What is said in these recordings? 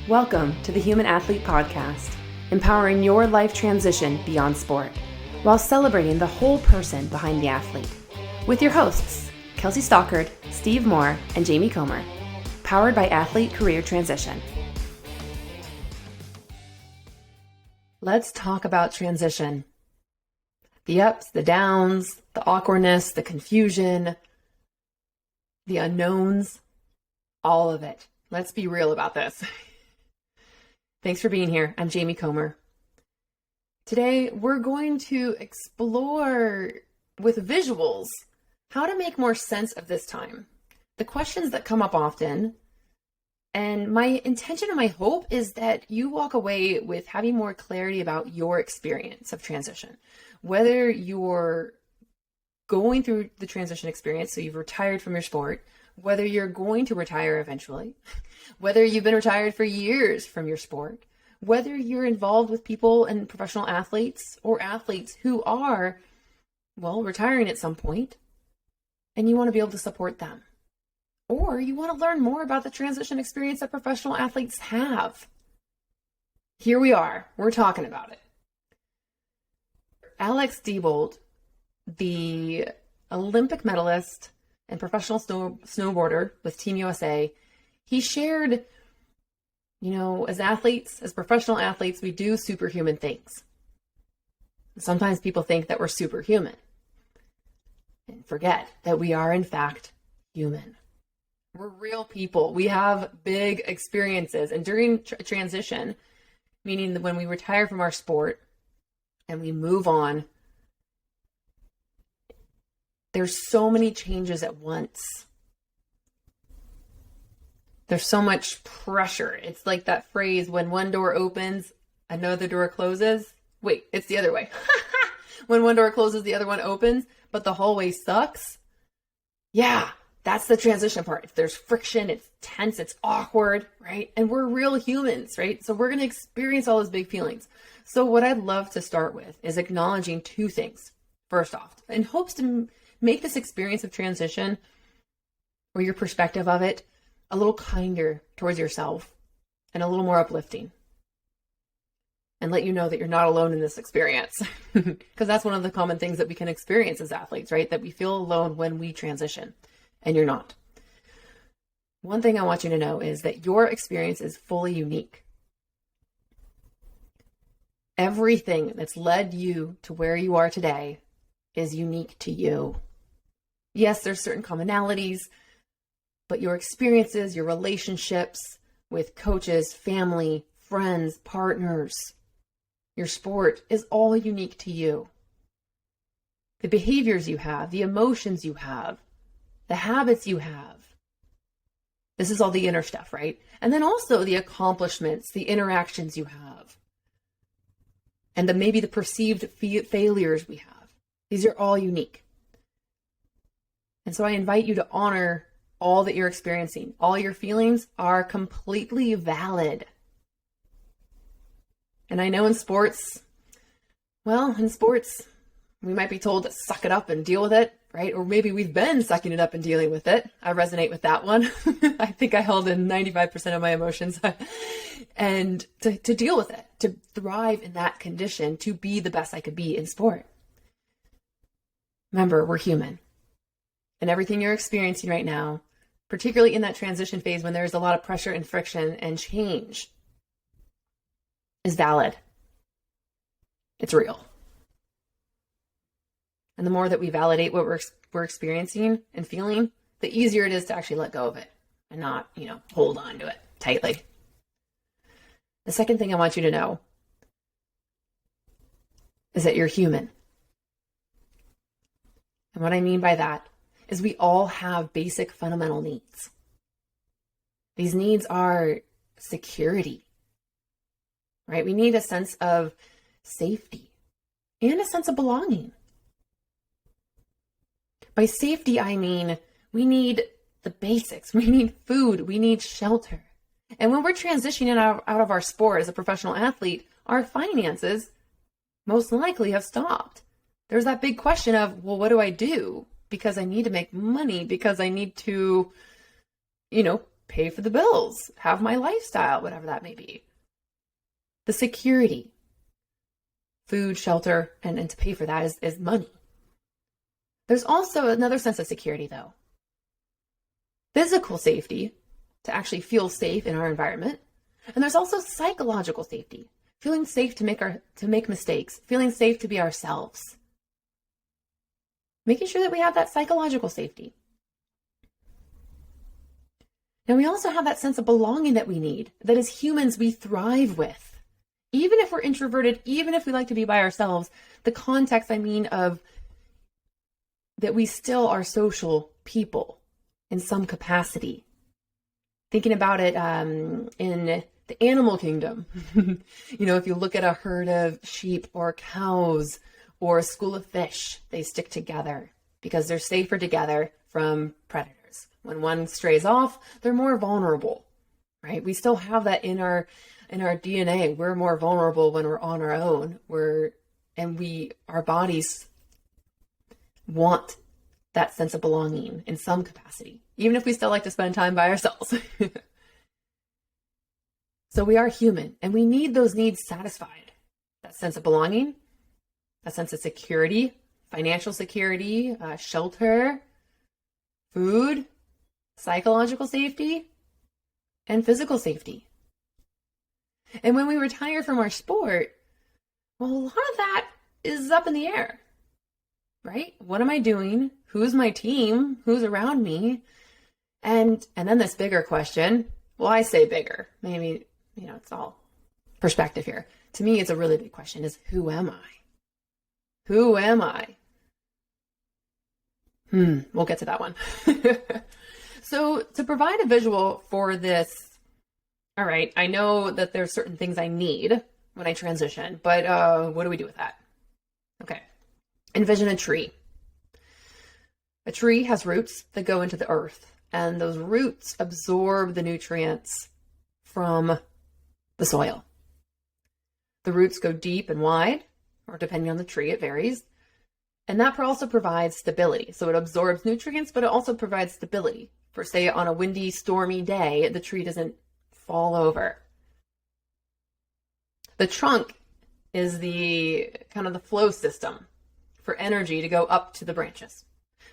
Welcome to the Human Athlete Podcast, empowering your life transition beyond sport, while celebrating the whole person behind the athlete. With your hosts, Kelsi Stockert, Steve Moore, and Jaime Komer, powered by Athlete Career Transition. Let's talk about transition. The ups, the downs, the awkwardness, the confusion, the unknowns, all of it. Let's be real about this. Thanks for being here. I'm Jaime Komer. Today, we're going to explore with visuals how to make more sense of this time. The questions that come up often, and my intention and my hope is that you walk away with having more clarity about your experience of transition. Whether you're going through the transition experience, so you've retired from your sport, whether you're going to retire eventually, whether you've been retired for years from your sport, whether you're involved with people and professional athletes or athletes who are, retiring at some point, and you want to be able to support them. Or you want to learn more about the transition experience that professional athletes have. Here we are. We're talking about it. Alex Diebold, the Olympic medalist and professional snowboarder with Team USA, he shared, as athletes, as professional athletes, we do superhuman things. Sometimes people think that we're superhuman and forget that we are, in fact, human. We're real people. We have big experiences. And during transition, meaning that when we retire from our sport and we move on, there's so many changes at once. There's so much pressure. It's like that phrase, when one door opens, another door closes. Wait, it's the other way. When one door closes, the other one opens, but the hallway sucks. Yeah, that's the transition part. There's friction, it's tense, it's awkward, right? And we're real humans, right? So we're going to experience all those big feelings. So what I'd love to start with is acknowledging two things. First off, in hopes to make this experience of transition or your perspective of it a little kinder towards yourself and a little more uplifting, and let you know that you're not alone in this experience. Because that's one of the common things that we can experience as athletes, right? That we feel alone when we transition, and you're not. One thing I want you to know is that your experience is fully unique. Everything that's led you to where you are today is unique to you. Yes, there's certain commonalities, but your experiences, your relationships with coaches, family, friends, partners, your sport is all unique to you. The behaviors you have, the emotions you have, the habits you have. This is all the inner stuff, right? And then also the accomplishments, the interactions you have, and maybe the perceived failures we have. These are all unique. And so I invite you to honor all that you're experiencing. All your feelings are completely valid. And I know in sports, we might be told to suck it up and deal with it, right? Or maybe we've been sucking it up and dealing with it. I resonate with that one. I think I held in 95% of my emotions and to deal with it, to thrive in that condition, to be the best I could be in sport. Remember, we're human. And everything you're experiencing right now, particularly in that transition phase when there's a lot of pressure and friction and change, is valid. It's real. And the more that we validate what we're experiencing and feeling, the easier it is to actually let go of it and not, hold on to it tightly. The second thing I want you to know is that you're human. And what I mean by that is we all have basic fundamental needs. These needs are security, right? We need a sense of safety and a sense of belonging. By safety, I mean we need the basics. We need food. We need shelter. And when we're transitioning out of our sport as a professional athlete, our finances most likely have stopped. There's that big question of, what do? Because I need to make money, because I need to, pay for the bills, have my lifestyle, whatever that may be. The security, food, shelter, and to pay for that is money. There's also another sense of security though. Physical safety, to actually feel safe in our environment. And there's also psychological safety, feeling safe to make mistakes, feeling safe to be ourselves. Making sure that we have that psychological safety. Now we also have that sense of belonging that we need, that as humans we thrive with. Even if we're introverted, even if we like to be by ourselves, the context, of that we still are social people in some capacity. Thinking about it in the animal kingdom, if you look at a herd of sheep or cows or a school of fish, they stick together because they're safer together from predators. When one strays off, they're more vulnerable, right? We still have that in our DNA. We're more vulnerable when we're on our own. Our bodies want that sense of belonging in some capacity, even if we still like to spend time by ourselves. So we are human and we need those needs satisfied. That sense of belonging, that sense of security, financial security, shelter, food, psychological safety, and physical safety. And when we retire from our sport, well, a lot of that is up in the air, right? What am I doing? Who's my team? Who's around me? And then this bigger question, well, I say bigger, maybe, it's all perspective here. To me, it's a really big question is, who am I? Who am I? We'll get to that one. So to provide a visual for this, all right, I know that there's certain things I need when I transition, but what do we do with that? Okay. Envision a tree. A tree has roots that go into the earth, and those roots absorb the nutrients from the soil. The roots go deep and wide, or depending on the tree, it varies. And that also provides stability. So it absorbs nutrients, but it also provides stability. For say on a windy, stormy day, the tree doesn't fall over. The trunk is the kind of the flow system for energy to go up to the branches.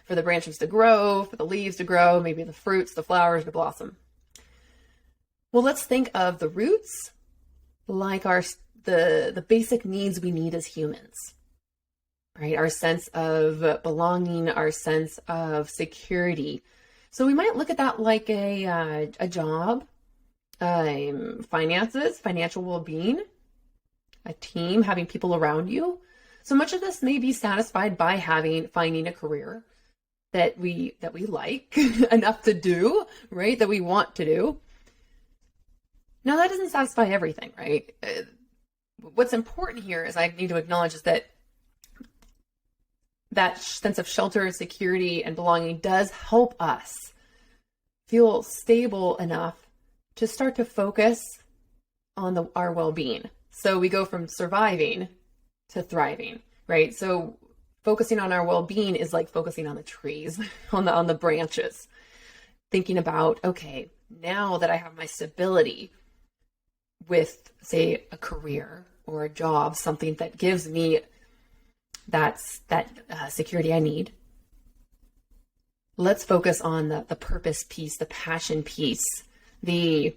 For the branches to grow, for the leaves to grow, maybe the fruits, the flowers to blossom. Well, let's think of the roots like the basic needs we need as humans, right? Our sense of belonging, our sense of security. So we might look at that like a job, finances, financial well-being, a team, having people around you. So much of this may be satisfied by finding a career that we like enough to do, right? That we want to do. Now that doesn't satisfy everything, right? What's important here is I need to acknowledge is that sense of shelter, security, and belonging does help us feel stable enough to start to focus on our well-being. So we go from surviving to thriving, right? So focusing on our well-being is like focusing on the trees, on the branches, thinking about, okay, now that I have my stability with, say, a career or a job, something that gives me that security I need. Let's focus on the purpose piece, the passion piece, my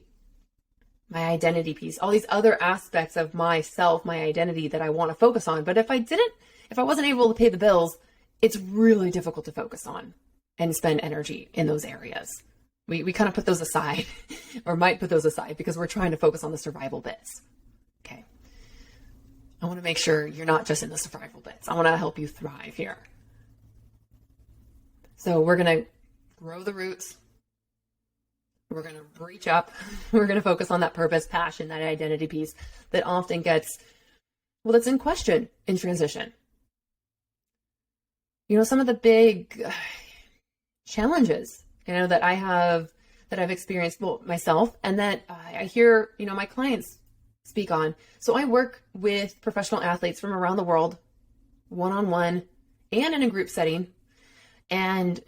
identity piece, all these other aspects of myself, my identity that I want to focus on. But if I wasn't able to pay the bills, it's really difficult to focus on and spend energy in those areas. We kind of put those aside or might put those aside because we're trying to focus on the survival bits. Okay. I want to make sure you're not just in the survival bits. I want to help you thrive here. So we're going to grow the roots. We're going to reach up. We're going to focus on that purpose, passion, that identity piece that often gets, that's in question in transition. Some of the big challenges, that I've experienced, myself, and that I hear, my clients speak on. So I work with professional athletes from around the world, one-on-one and in a group setting. And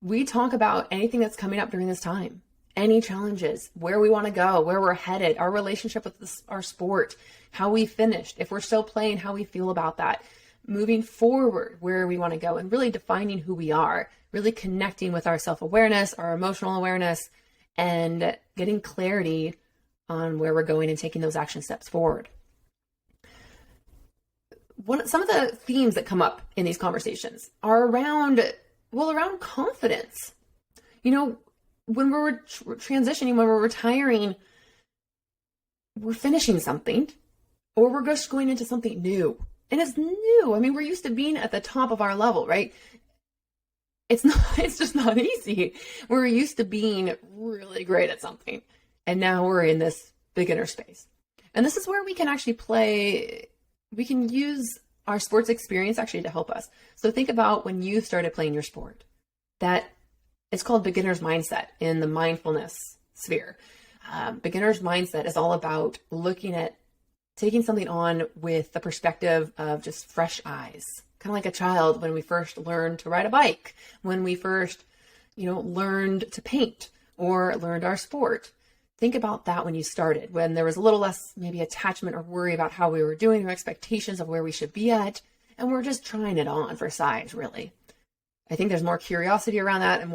we talk about anything that's coming up during this time. any challenges, where we want to go, where we're headed, our relationship with our sport, how we finished, if we're still playing, how we feel about that, moving forward, where we want to go, and really defining who we are, really connecting with our self-awareness, our emotional awareness, and getting clarity on where we're going and taking those action steps forward. Some of the themes that come up in these conversations are around confidence. When we're transitioning, when we're retiring, we're finishing something, or we're just going into something new. And it's new. I mean, we're used to being at the top of our level, right? It's just not easy. We're used to being really great at something. And now we're in this beginner space. And this is where we can actually we can use our sports experience actually to help us. So think about when you started playing your sport. That it's called beginner's mindset in the mindfulness sphere. Beginner's mindset is all about looking at taking something on with the perspective of just fresh eyes, kind of like a child when we first learned to ride a bike, when we first, learned to paint or learned our sport. Think about that when you started, when there was a little less maybe attachment or worry about how we were doing or expectations of where we should be at. And we're just trying it on for size, really. I think there's more curiosity around that and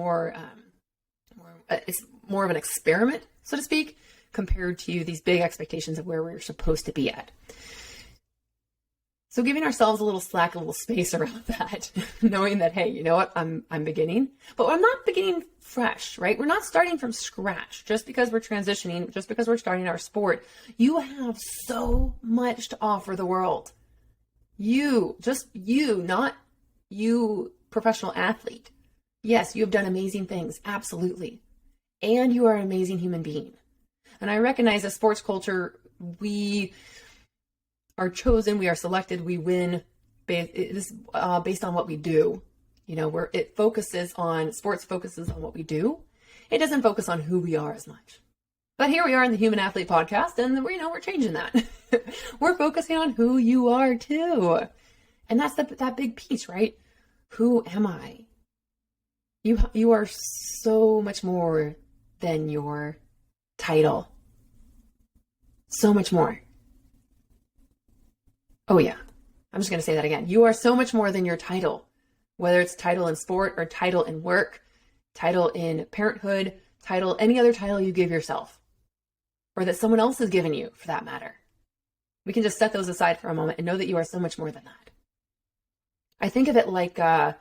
it's more of an experiment, so to speak, compared to these big expectations of where we're supposed to be at. So giving ourselves a little slack, a little space around that, knowing that, hey, you know what, I'm beginning, but I'm not beginning fresh, right? We're not starting from scratch just because we're transitioning, just because we're starting our sport. You have so much to offer the world. Not you, professional athlete. Yes, you have done amazing things, absolutely. And you are an amazing human being. And I recognize as sports culture, we are chosen, we are selected, we win based on what we do. Sports focuses on what we do. It doesn't focus on who we are as much. But here we are in the Human Athlete podcast, and we're changing that. We're focusing on who you are too. And that's that big piece, right? Who am I? You are so much more than your title. So much more. Oh yeah, I'm just going to say that again. You are so much more than your title, whether it's title in sport or title in work, title in parenthood, any other title you give yourself, or that someone else has given you for that matter. We can just set those aside for a moment and know that you are so much more than that. I think of it like a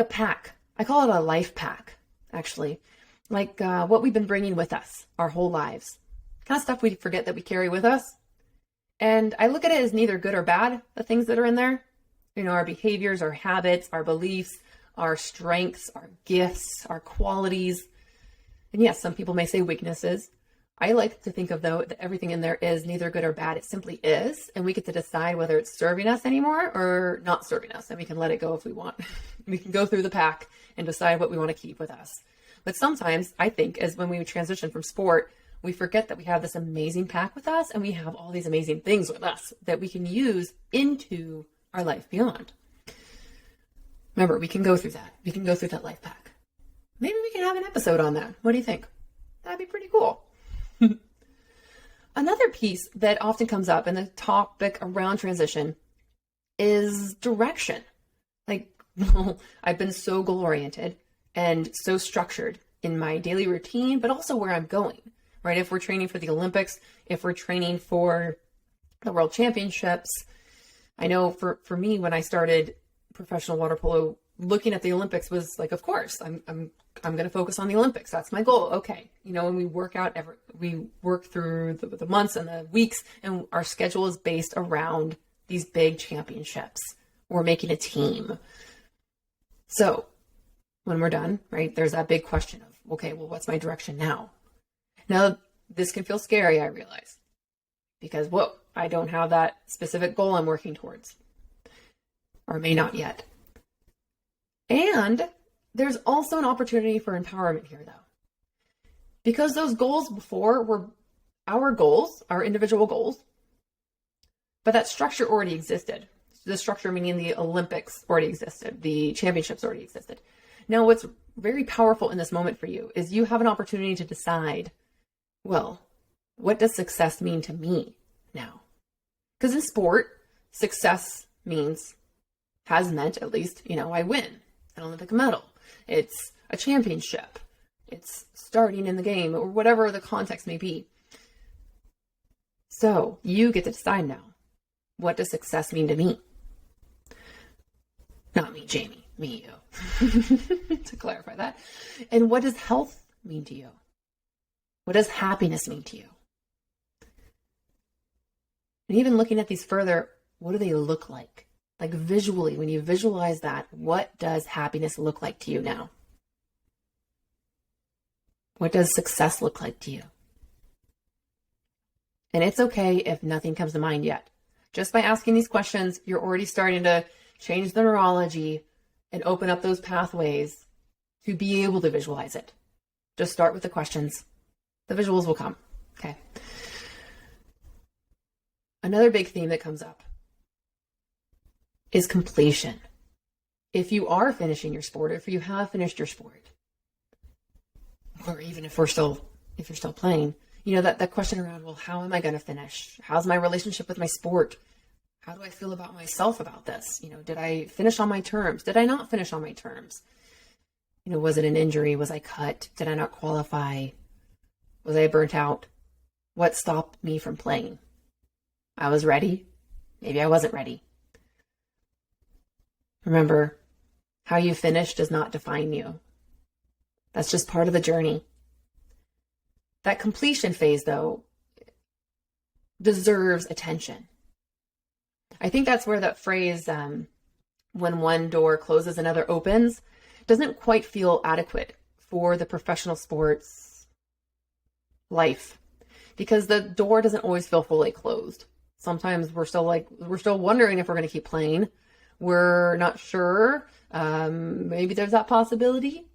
pack. I call it a life pack, actually. Like what we've been bringing with us our whole lives. Kind of stuff we forget that we carry with us. And I look at it as neither good or bad, the things that are in there. Our behaviors, our habits, our beliefs, our strengths, our gifts, our qualities. And yes, some people may say weaknesses. I like to think of, though, that everything in there is neither good or bad. It simply is. And we get to decide whether it's serving us anymore or not serving us. And we can let it go if we want. We can go through the pack and decide what we want to keep with us. But sometimes I think as when we transition from sport, we forget that we have this amazing pack with us and we have all these amazing things with us that we can use into our life beyond. Remember, we can go through that. We can go through that life pack. Maybe we can have an episode on that. What do you think? That'd be pretty cool. Another piece that often comes up in the topic around transition is direction. I've been so goal-oriented and so structured in my daily routine, but also where I'm going, right? If we're training for the Olympics, if we're training for the World Championships, I know for me, when I started professional water polo, looking at the Olympics was like, of course, I'm going to focus on the Olympics. That's my goal. Okay. When we work through the months and the weeks, and our schedule is based around these big championships. We're making a team. So when we're done, right, there's that big question of, okay, well, what's my direction now? Now, this can feel scary, I realize, because, I don't have that specific goal I'm working towards, or may not yet. And there's also an opportunity for empowerment here, though, because those goals before were our goals, our individual goals, but that structure already existed. The structure meaning the Olympics already existed, the championships already existed. Now, what's very powerful in this moment for you is you have an opportunity to decide, well, what does success mean to me now? Because in sport, success has meant at least, I win an Olympic medal. It's a championship. It's starting in the game or whatever the context may be. So you get to decide now, what does success mean to me? Not me, Jamie, me, you, to clarify that. And what does health mean to you? What does happiness mean to you? And even looking at these further, what do they look like? Like visually, when you visualize that, what does happiness look like to you now? What does success look like to you? And it's okay if nothing comes to mind yet. Just by asking these questions, you're already starting to change the neurology and open up those pathways to be able to visualize it. Just start with the questions. The visuals will come. Okay. Another big theme that comes up is completion. If you are finishing your sport, or if you have finished your sport, or even if you're still playing, that question around, well, how am I going to finish? How's my relationship with my sport? How do I feel about myself about this? Did I finish on my terms? Did I not finish on my terms? Was it an injury? Was I cut? Did I not qualify? Was I burnt out? What stopped me from playing? I was ready. Maybe I wasn't ready. Remember, how you finish does not define you. That's just part of the journey. That completion phase, though, deserves attention. I think that's where that phrase, when one door closes, another opens, doesn't quite feel adequate for the professional sports life, because the door doesn't always feel fully closed. Sometimes we're still wondering if we're going to keep playing. We're not sure. Maybe there's that possibility.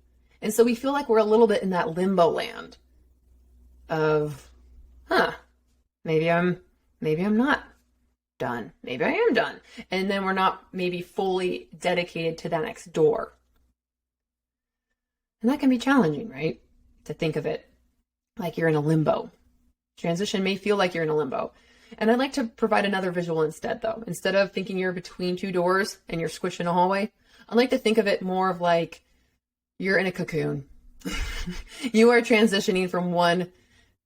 And so we feel like we're a little bit in that limbo land of, maybe I'm not done. Maybe I am done. And then we're not maybe fully dedicated to that next door. And that can be challenging, right? To think of it like you're in a limbo. Transition may feel like you're in a limbo. And I'd like to provide another visual instead, though. Instead of thinking you're between two doors and you're squished in a hallway, I'd like to think of it more of like you're in a cocoon. You are transitioning from one.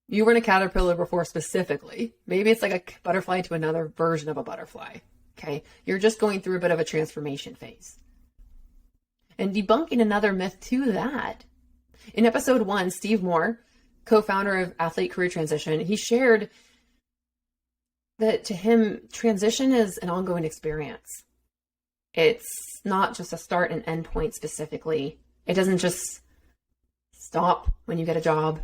You were in a caterpillar before specifically. Maybe it's like a butterfly to another version of a butterfly. Okay. You're just going through a bit of a transformation phase. And debunking another myth to that. In episode 1, Steve Moore, co-founder of Athlete Career Transition, he shared that to him, transition is an ongoing experience. It's not just a start and end point specifically. It doesn't just stop when you get a job.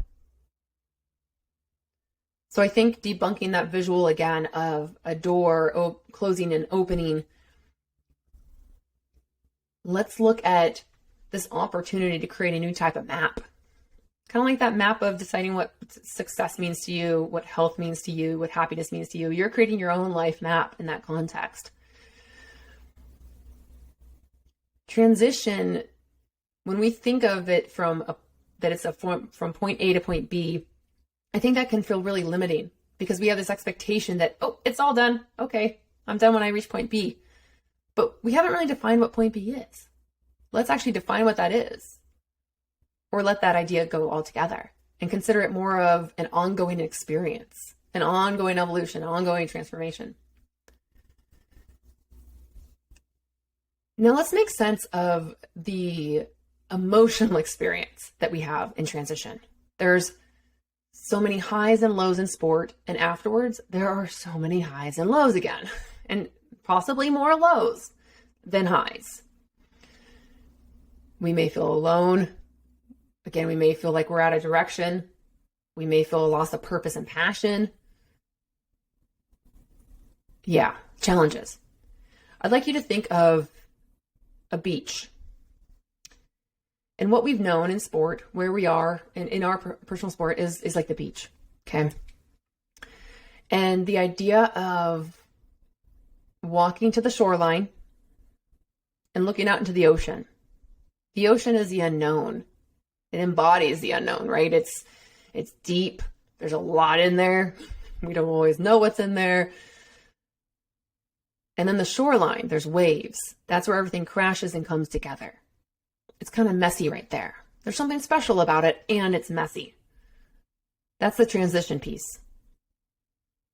So I think debunking that visual again of a door closing and opening, let's look at this opportunity to create a new type of map. Kind of like that map of deciding what success means to you, what health means to you, what happiness means to you. You're creating your own life map in that context. Transition, when we think of it from point A to point B, I think that can feel really limiting because we have this expectation that, it's all done. Okay, I'm done when I reach point B. But we haven't really defined what point B is. Let's actually define what that is. Or let that idea go altogether and consider it more of an ongoing experience, an ongoing evolution, an ongoing transformation. Now let's make sense of the emotional experience that we have in transition. There's so many highs and lows in sport, and afterwards there are so many highs and lows again, and possibly more lows than highs. We may feel alone. Again, we may feel like we're out of direction. We may feel a loss of purpose and passion. Yeah, challenges. I'd like you to think of a beach. And what we've known in sport, where we are in our personal sport is like the beach, okay? And the idea of walking to the shoreline and looking out into the ocean. The ocean is the unknown. It embodies the unknown, right? It's deep. There's a lot in there. We don't always know what's in there. And then the shoreline, there's waves. That's where everything crashes and comes together. It's kind of messy right there. There's something special about it, and it's messy. That's the transition piece.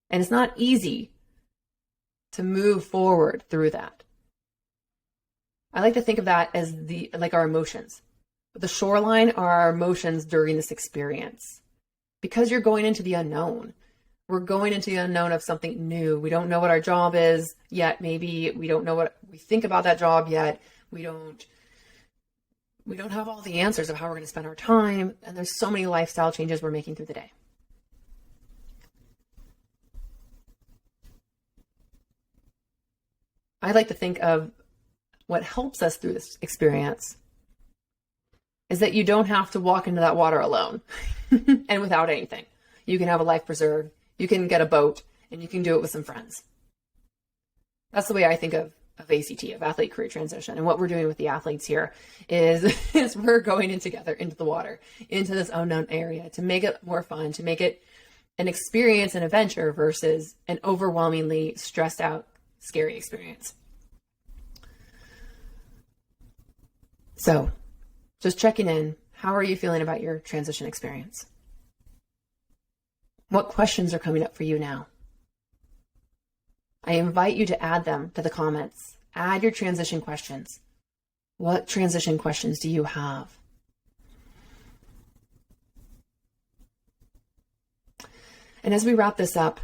And it's not easy to move forward through that. I like to think of that as like our emotions. The shoreline are our emotions during this experience. Because you're going into the unknown. We're going into the unknown of something new. We don't know what our job is yet. Maybe we don't know what we think about that job yet. We don't have all the answers of how we're going to spend our time. And there's so many lifestyle changes we're making through the day. I like to think of what helps us through this experience is that you don't have to walk into that water alone and without anything. You can have a life preserve, you can get a boat, and you can do it with some friends. That's the way I think of ACT, of athlete career transition. And what we're doing with the athletes here is we're going in together into the water, into this unknown area to make it more fun, to make it an experience, an adventure versus an overwhelmingly stressed out, scary experience. So just checking in, how are you feeling about your transition experience? What questions are coming up for you now? I invite you to add them to the comments. Add your transition questions. What transition questions do you have? And as we wrap this up,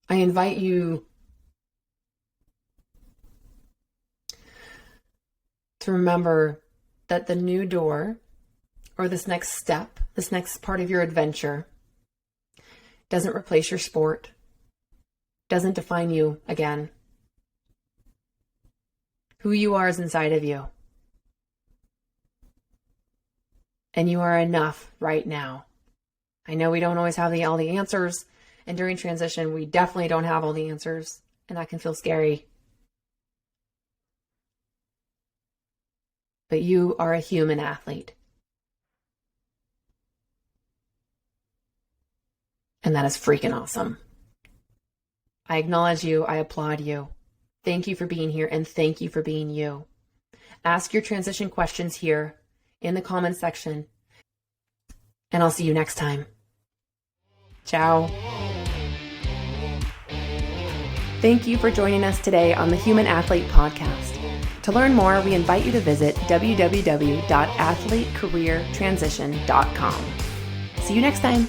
I invite you to remember that the new door or this next step, this next part of your adventure doesn't replace your sport, doesn't define you again. Who you are is inside of you. And you are enough right now. I know we don't always have all the answers, and during transition, we definitely don't have all the answers, and that can feel scary. But you are a human athlete. And that is freaking awesome. I acknowledge you. I applaud you. Thank you for being here, and thank you for being you. Ask your transition questions here in the comments section, and I'll see you next time. Ciao. Thank you for joining us today on the Human Athlete Podcast. To learn more, we invite you to visit www.athletecareertransition.com. See you next time.